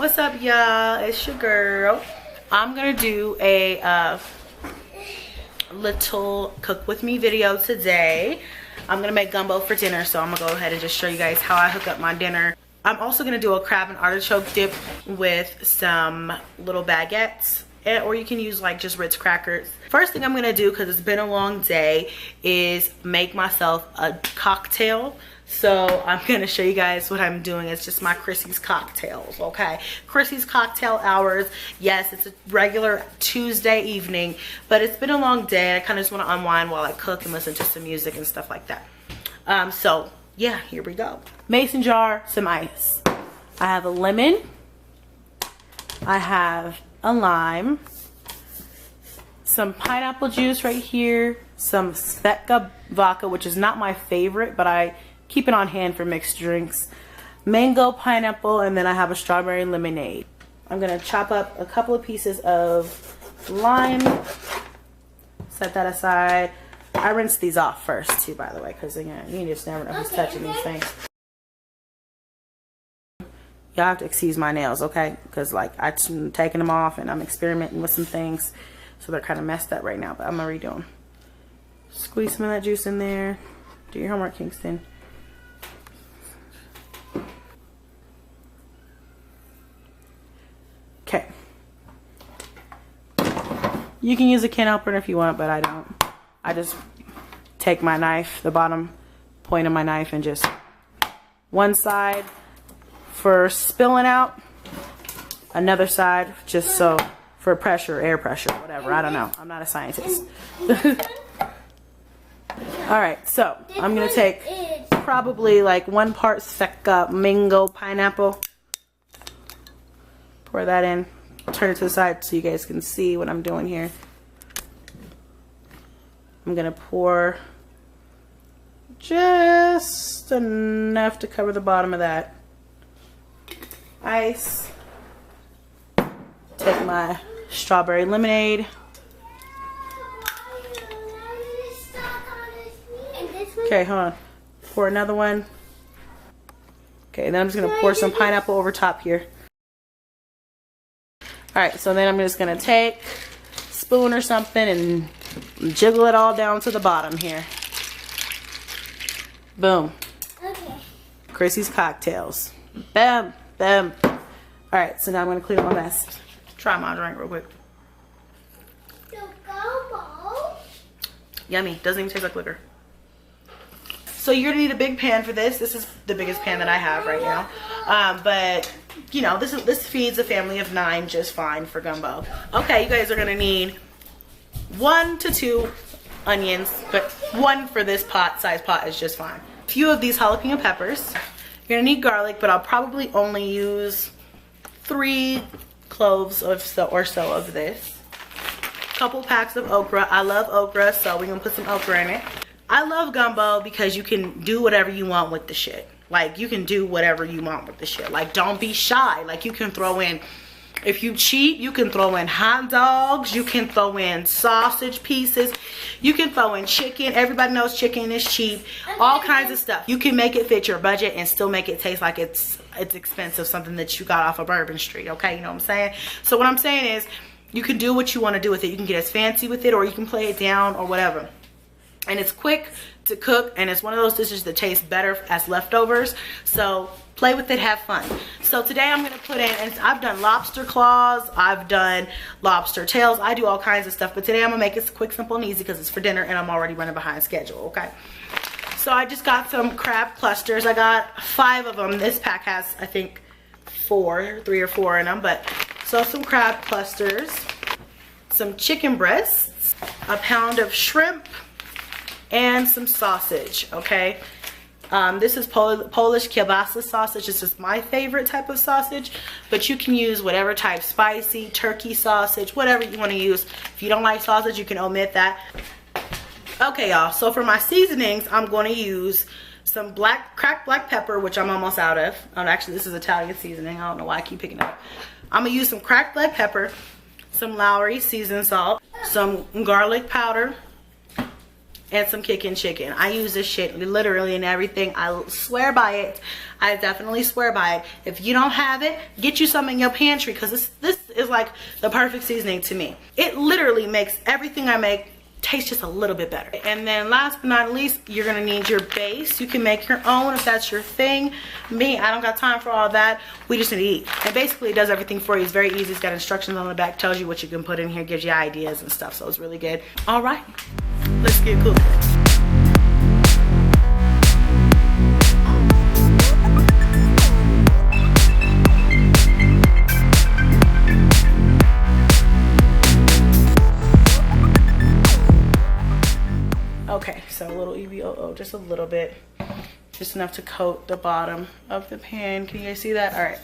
What's up, y'all? It's your girl. I'm gonna do a little cook with me video today. I'm gonna make gumbo for dinner, so I'm gonna go ahead and just show you guys how I hook up my dinner. I'm also gonna do a crab and artichoke dip with some little baguettes, or you can use like just Ritz crackers. First thing I'm gonna do, because it's been a long day, is make myself a cocktail. So I'm gonna show you guys what I'm doing. It's just my Chrissy's cocktails, okay? Chrissy's cocktail hours. Yes, it's a regular Tuesday evening, but it's been a long day. I kind of just want to unwind while I cook and listen to some music and stuff like that. So yeah, here we go. Mason jar, some ice. I have a lemon. I have a lime. Some pineapple juice right here. Some Svedka vodka, which is not my favorite, but I keep it on hand for mixed drinks. Mango, pineapple, and then I have a strawberry lemonade. I'm gonna chop up a couple of pieces of lime. Set that aside. I rinse these off first too, by the way, because again, you just never know who's touching these things. Y'all have to excuse my nails, okay? Because like I'm taking them off and I'm experimenting with some things, so they're kind of messed up right now. But I'm gonna redo them. Squeeze some of that juice in there. Do your homework, Kingston. Okay. You can use a can opener if you want, but I don't. I just take my knife, the bottom point of my knife, and just one side for spilling out, another side just so for pressure, air pressure, whatever. I don't know. I'm not a scientist. Alright, so I'm going to take probably like 1 part Svedka mango pineapple. Pour that in. Turn it to the side so you guys can see what I'm doing here. I'm going to pour just enough to cover the bottom of that. Ice. Take my strawberry lemonade. Okay, hold on. Pour another one. Okay, then I'm just going to pour some pineapple over top here. Alright, so then I'm just going to take a spoon or something and jiggle it all down to the bottom here. Boom. Okay. Chrissy's cocktails. Bam, bam. Alright, so now I'm going to clean up my mess. Try my drink real quick. Yummy. Doesn't even taste like liquor. So you're going to need a big pan for this. This is the biggest pan that I have right now. But you know, this feeds a family of 9 just fine for gumbo. Okay, you guys are gonna need 1 to 2 onions, but 1 for this size pot is just fine. A few of these jalapeno peppers. You're gonna need garlic, but I'll probably only use 3 cloves or so of this. Couple packs of okra. I love okra, so we're gonna put some okra in it. I love gumbo because you can do whatever you want with the shit. Like, you can do whatever you want with the shit. Like, don't be shy. Like, you can throw in, if you cheat, you can throw in hot dogs. You can throw in sausage pieces. You can throw in chicken. Everybody knows chicken is cheap. All kinds of stuff. You can make it fit your budget and still make it taste like it's expensive. Something that you got off of Bourbon Street. Okay, you know what I'm saying? So what I'm saying is, you can do what you want to do with it. You can get as fancy with it, or you can play it down, or whatever. And it's quick to cook, and it's one of those dishes that tastes better as leftovers. So play with it, have fun. So today I'm gonna put in, and I've done lobster claws, I've done lobster tails, I do all kinds of stuff, but today I'm gonna make it quick, simple, and easy because it's for dinner and I'm already running behind schedule, okay? So I just got some crab clusters. I got 5 of them. This pack has, I think, 3 or 4 in them, but so some crab clusters, some chicken breasts, a pound of shrimp, and some sausage. Okay, this is Polish kielbasa sausage. This is my favorite type of sausage, but you can use whatever type, spicy, turkey sausage, whatever you want to use. If you don't like sausage, you can omit that. Okay, y'all, so for my seasonings, I'm going to use some cracked black pepper, which I'm almost out of. Actually, this is Italian seasoning. I don't know why I keep picking it up. I'm going to use some cracked black pepper, some Lowry seasoned salt, some garlic powder, and some kicking chicken. I use this shit literally in everything. I swear by it. I definitely swear by it. If you don't have it, get you some in your pantry, because this is like the perfect seasoning to me. It literally makes everything I make taste just a little bit better. And then last but not least, you're gonna need your base. You can make your own if that's your thing. Me, I don't got time for all that. We just need to eat. And basically it does everything for you. It's very easy. It's got instructions on the back, tells you what you can put in here, gives you ideas and stuff. So it's really good. All right, let's get cooking. Okay, so a little EVOO, just a little bit. Just enough to coat the bottom of the pan. Can you guys see that? All right.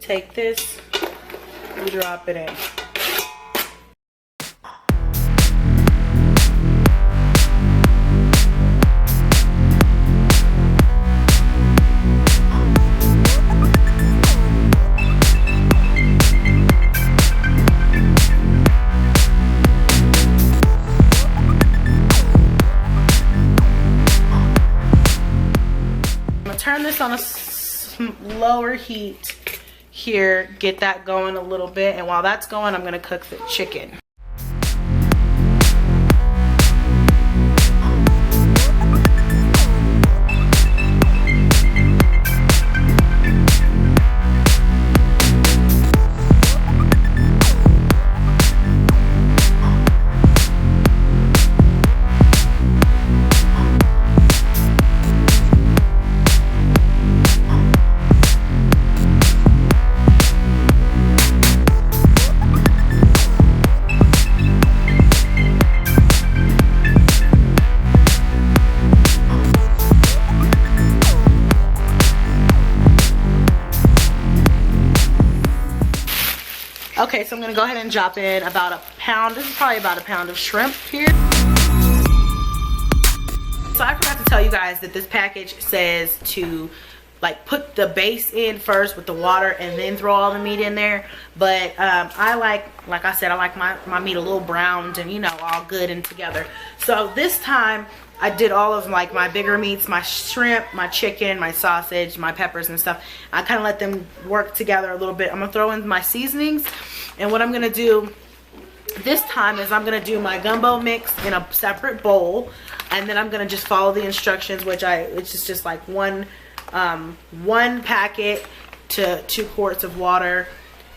Take this, you drop it in. Turn this on a lower heat here, get that going a little bit, and while that's going, I'm gonna cook the chicken. Okay, so I'm gonna go ahead and drop in about a pound. This is probably about a pound of shrimp here. So I forgot to tell you guys that this package says to like put the base in first with the water and then throw all the meat in there. But I like I said, I like my meat a little browned and, you know, all good and together. So this time I did all of like my bigger meats, my shrimp, my chicken, my sausage, my peppers and stuff. I kind of let them work together a little bit. I'm gonna throw in my seasonings, and what I'm gonna do this time is I'm gonna do my gumbo mix in a separate bowl, and then I'm gonna just follow the instructions, which it's just like one packet to 2 quarts of water.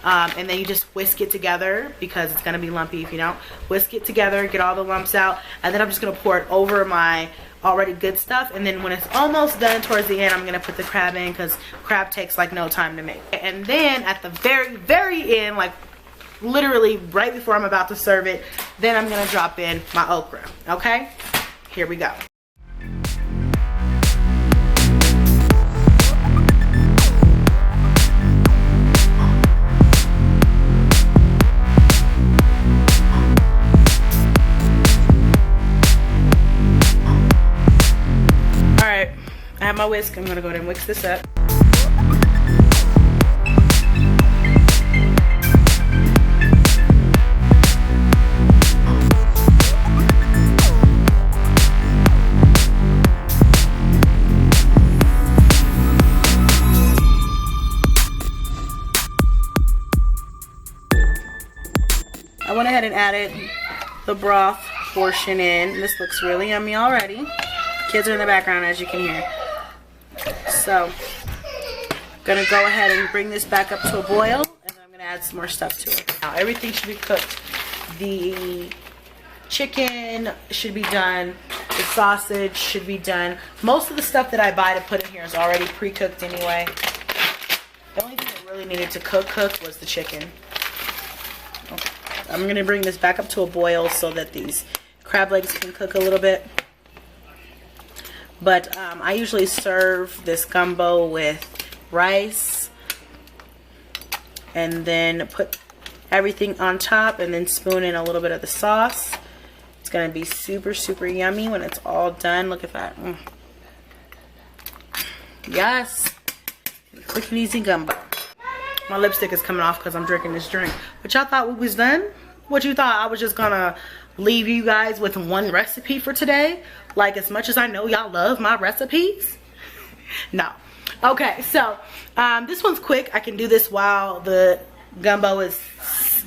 And then you just whisk it together because it's gonna be lumpy if you don't. Whisk it together, get all the lumps out, and then I'm just gonna pour it over my already good stuff. And then when it's almost done towards the end, I'm gonna put the crab in, because crab takes like no time to make. And then at the very end, like literally right before I'm about to serve it, then I'm gonna drop in my okra. Okay, here we go. I have my whisk. I'm gonna go ahead and whisk this up. I went ahead and added the broth portion in. This looks really yummy already. Kids are in the background, as you can hear. So, I'm gonna go ahead and bring this back up to a boil, and then I'm gonna add some more stuff to it. Now, everything should be cooked. The chicken should be done. The sausage should be done. Most of the stuff that I buy to put in here is already pre-cooked anyway. The only thing that really needed to cook was the chicken. Okay. I'm gonna bring this back up to a boil so that these crab legs can cook a little bit. But I usually serve this gumbo with rice and then put everything on top and then spoon in a little bit of the sauce. It's gonna be super yummy when it's all done. Look at that. Yes, quick and easy gumbo. My lipstick is coming off because I'm drinking this drink. But y'all thought we was done? What you thought? I was just gonna leave you guys with one recipe for today. Like, as much as I know y'all love my recipes. No. Okay, so this one's quick. I can do this while the gumbo is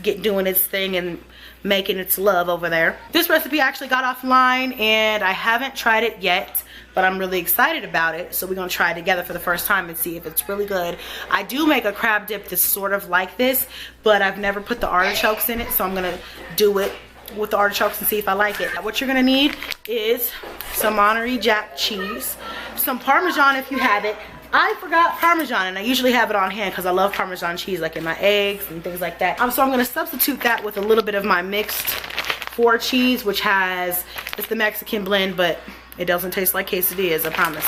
doing its thing and making its love over there. This recipe actually got offline and I haven't tried it yet, but I'm really excited about it. So we're gonna try it together for the first time and see if it's really good. I do make a crab dip that's sort of like this, but I've never put the artichokes in it, so I'm gonna do it with the artichokes and see if I like it. What you're gonna need is some Monterey Jack cheese, some Parmesan if you have it. I forgot Parmesan, and I usually have it on hand because I love Parmesan cheese, like in my eggs and things like that. So I'm going to substitute that with a little bit of my mixed 4 cheese, which has, it's the Mexican blend, but it doesn't taste like quesadillas, I promise.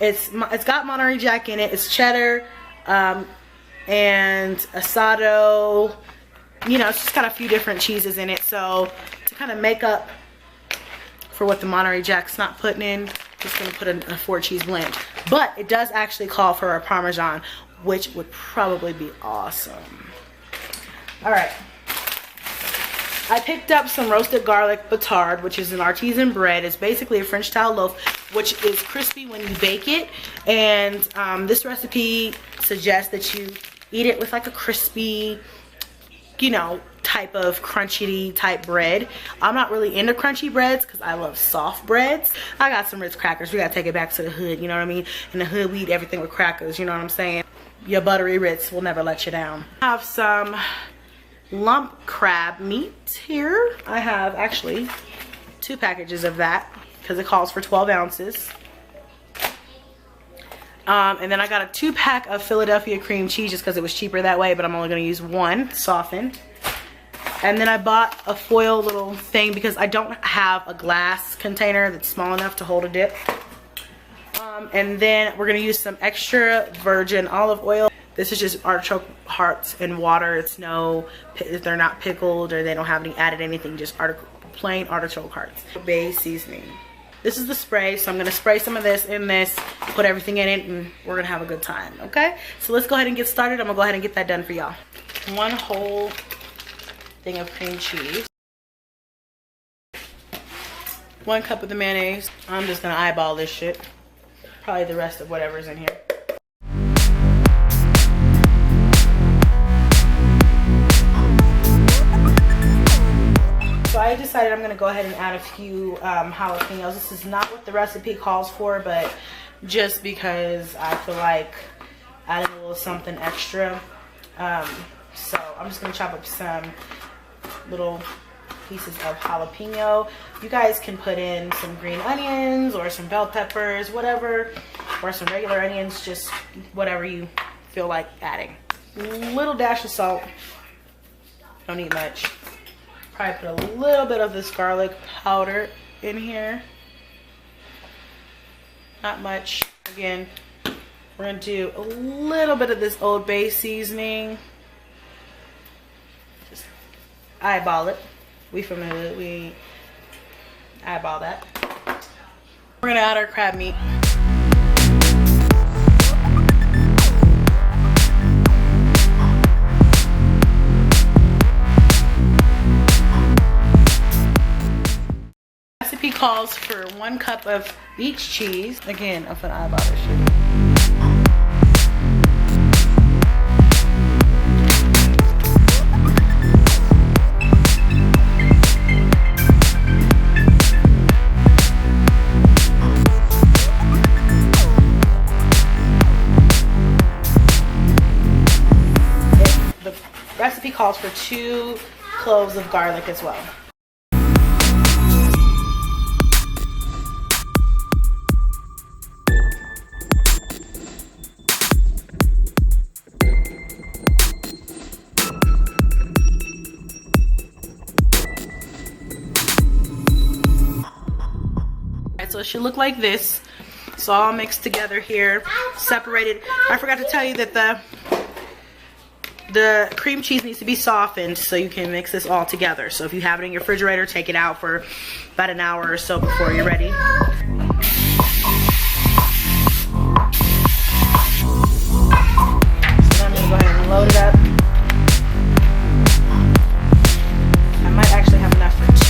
It's got Monterey Jack in it. It's cheddar and asado. You know, it's just got a few different cheeses in it. So to kind of make up for what the Monterey Jack's not putting in, just gonna put in a 4 cheese blend. But it does actually call for a Parmesan, which would probably be awesome. All right, I picked up some roasted garlic batard, which is an artisan bread. It's basically a French style loaf, which is crispy when you bake it. And this recipe suggests that you eat it with like a crispy, you know, type of crunchy type bread. I'm not really into crunchy breads because I love soft breads. I got some Ritz crackers. We gotta take it back to the hood, you know what I mean? In the hood we eat everything with crackers, you know what I'm saying? Your buttery Ritz will never let you down. I have some lump crab meat here. I have actually 2 packages of that because it calls for 12 ounces. And then I got a 2-pack of Philadelphia cream cheese just because it was cheaper that way, but I'm only going to use 1 softened. And then I bought a foil little thing because I don't have a glass container that's small enough to hold a dip. And then we're going to use some extra virgin olive oil. This is just artichoke hearts and water. It's no, they're not pickled or they don't have any added anything, just plain artichoke hearts. Bay seasoning. This is the spray, so I'm gonna spray some of this in this, put everything in it, and we're gonna have a good time, okay? So let's go ahead and get started. I'm gonna go ahead and get that done for y'all. 1 whole thing of cream cheese. 1 cup of the mayonnaise. I'm just gonna eyeball this shit. Probably the rest of whatever's in here. So I decided I'm going to go ahead and add a few jalapenos. This is not what the recipe calls for, but just because I feel like adding a little something extra. So I'm just going to chop up some little pieces of jalapeno. You guys can put in some green onions or some bell peppers, whatever, or some regular onions, just whatever you feel like adding. Little dash of salt. Don't need much. Probably put a little bit of this garlic powder in here. Not much. Again, we're gonna do a little bit of this Old Bay seasoning. Just eyeball it. We eyeball that. We're gonna add our crab meat. Recipe calls for 1 cup of each cheese. Again, I'm gonna eyeball this shit. The recipe calls for 2 cloves of garlic as well. So it should look like this. It's all mixed together here, separated. I forgot to tell you that the cream cheese needs to be softened so you can mix this all together. So if you have it in your refrigerator, take it out for about an hour or so before you're ready. So I'm gonna go ahead and load it up. I might actually have enough for 2.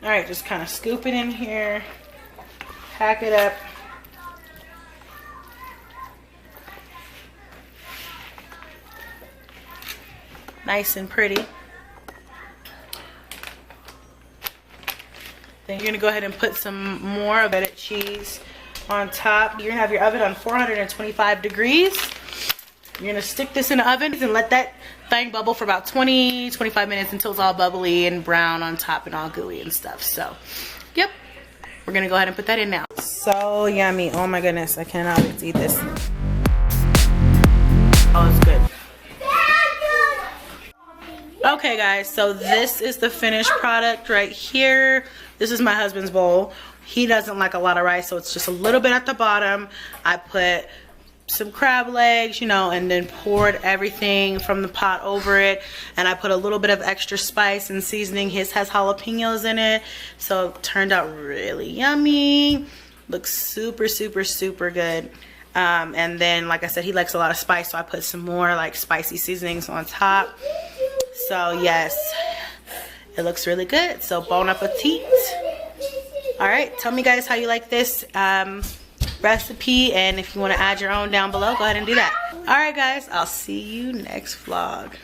All right, just kind of scoop it in here, pack it up. Nice and pretty. Then you're gonna go ahead and put some more breaded cheese on top. You're gonna have your oven on 425 degrees. You're gonna stick this in the oven and let that thing bubble for about 20-25 minutes until it's all bubbly and brown on top and all gooey and stuff. So, yep, we're gonna go ahead and put that in now. So yummy. Oh my goodness, I cannot wait to eat this. Oh, it's good. Okay guys, so this is the finished product right here. This is my husband's bowl. He doesn't like a lot of rice, so it's just a little bit at the bottom. I put some crab legs, you know, and then poured everything from the pot over it. And I put a little bit of extra spice and seasoning. His has jalapenos in it, so it turned out really yummy. Looks super, super, super good. And then, like I said, he likes a lot of spice, so I put some more like spicy seasonings on top. So yes, it looks really good. So bon appetit. All right, tell me guys how you like this recipe, and if you want to add your own down below, go ahead and do that. All right guys, I'll see you next vlog.